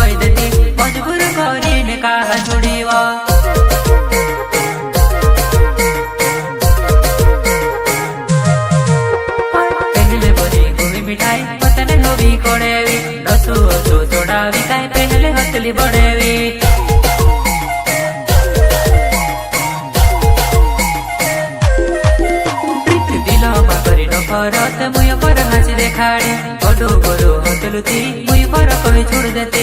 कही देती मजबूर करीने कहा छोड़ीवा पहले बोली घूमी मिठाई पतने लोभी कोड़ेवी रसू हसू तोड़ावी काई पहले हथली बड़ेवी परत मुय पर हासी देखाड़ी बडो बडो हतलुती मुय पर कही छोड़ देती।